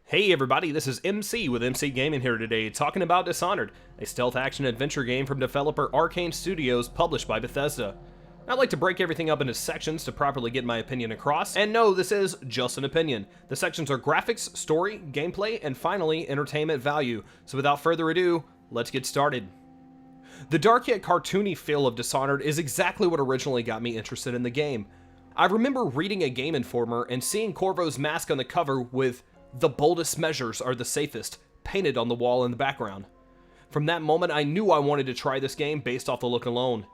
Hey everybody, this is MC with MC Gaming here today, talking about Dishonored, a stealth action adventure game from developer Arkane Studios, published by Bethesda. I'd like to break everything up into sections to properly get my opinion across, and no, this is just an opinion. The sections are graphics, story, gameplay, and finally, entertainment value. So without further ado, let's get started. The dark yet cartoony feel of Dishonored is exactly what originally got me interested in the game. I remember reading a Game Informer and seeing Corvo's mask on the cover with "The boldest measures are the safest" painted on the wall in the background. From that moment, I knew I wanted to try this game based off the look alone.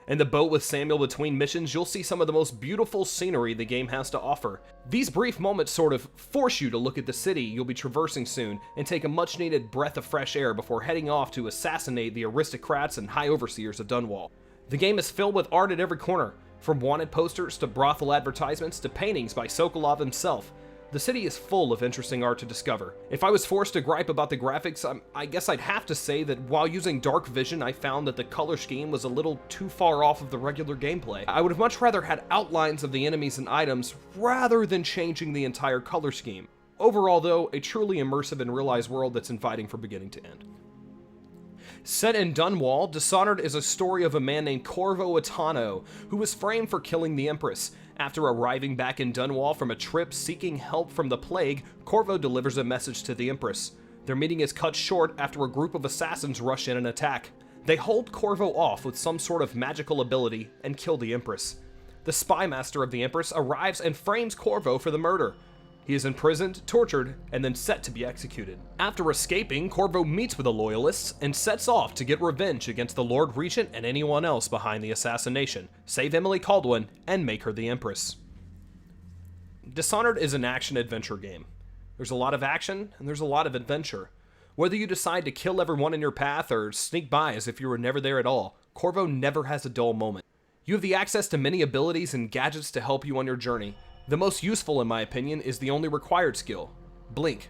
In the boat with Samuel between missions, you'll see some of the most beautiful scenery the game has to offer. These brief moments sort of force you to look at the city you'll be traversing soon and take a much needed breath of fresh air before heading off to assassinate the aristocrats and high overseers of Dunwall. The game is filled with art at every corner, from wanted posters to brothel advertisements to paintings by Sokolov himself. The city is full of interesting art to discover. If I was forced to gripe about the graphics, I guess I'd have to say that while using dark vision, I found that the color scheme was a little too far off of the regular gameplay. I would have much rather had outlines of the enemies and items rather than changing the entire color scheme. Overall though, a truly immersive and realized world that's inviting from beginning to end. Set in Dunwall, Dishonored is a story of a man named Corvo Attano, who was framed for killing the Empress. After arriving back in Dunwall from a trip seeking help from the plague, Corvo delivers a message to the Empress. Their meeting is cut short after a group of assassins rush in and attack. They hold Corvo off with some sort of magical ability and kill the Empress. The spy master of the Empress arrives and frames Corvo for the murder. He is imprisoned, tortured, and then set to be executed. After escaping, Corvo meets with the Loyalists and sets off to get revenge against the Lord Regent and anyone else behind the assassination, save Emily Kaldwin, and make her the Empress. Dishonored is an action-adventure game. There's a lot of action, and there's a lot of adventure. Whether you decide to kill everyone in your path or sneak by as if you were never there at all, Corvo never has a dull moment. You have the access to many abilities and gadgets to help you on your journey. The most useful, in my opinion, is the only required skill, Blink.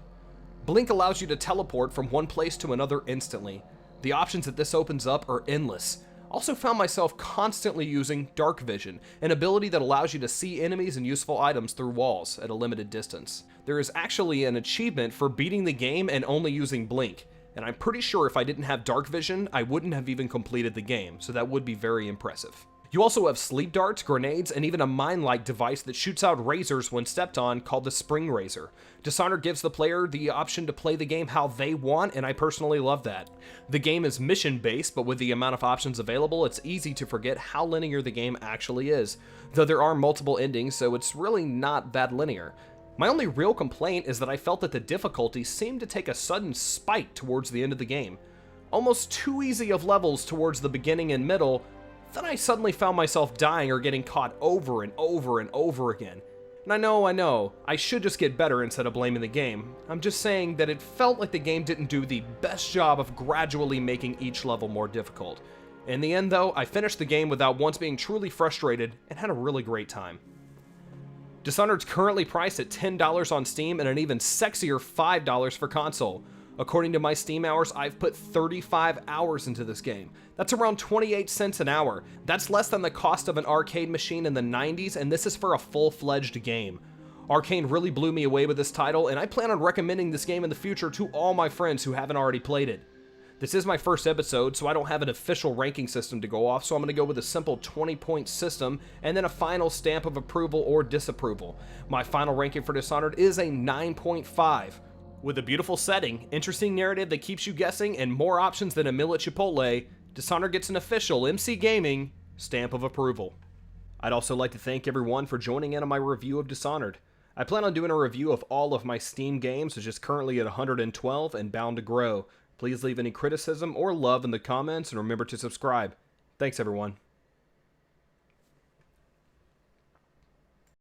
Blink allows you to teleport from one place to another instantly. The options that this opens up are endless. Also found myself constantly using Dark Vision, an ability that allows you to see enemies and useful items through walls at a limited distance. There is actually an achievement for beating the game and only using Blink, and I'm pretty sure if I didn't have Dark Vision, I wouldn't have even completed the game, so that would be very impressive. You also have sleep darts, grenades, and even a mine-like device that shoots out razors when stepped on called the Spring Razor. Dishonored gives the player the option to play the game how they want, and I personally love that. The game is mission-based, but with the amount of options available, it's easy to forget how linear the game actually is, though there are multiple endings, so it's really not that linear. My only real complaint is that I felt that the difficulty seemed to take a sudden spike towards the end of the game. Almost too easy of levels towards the beginning and middle. Then I suddenly found myself dying or getting caught over and over and over again. And I know, I should just get better instead of blaming the game. I'm just saying that it felt like the game didn't do the best job of gradually making each level more difficult. In the end though, I finished the game without once being truly frustrated and had a really great time. Dishonored's currently priced at $10 on Steam and an even sexier $5 for console. According to my Steam hours, I've put 35 hours into this game. That's around 28 cents an hour. That's less than the cost of an arcade machine in the 90s, and this is for a full-fledged game. Arkane really blew me away with this title, and I plan on recommending this game in the future to all my friends who haven't already played it. This is my first episode, so I don't have an official ranking system to go off, so I'm going to go with a simple 20-point system, and then a final stamp of approval or disapproval. My final ranking for Dishonored is a 9.5. With a beautiful setting, interesting narrative that keeps you guessing, and more options than a meal at Chipotle, Dishonored gets an official MC Gaming stamp of approval. I'd also like to thank everyone for joining in on my review of Dishonored. I plan on doing a review of all of my Steam games, which is currently at 112 and bound to grow. Please leave any criticism or love in the comments, and remember to subscribe. Thanks everyone.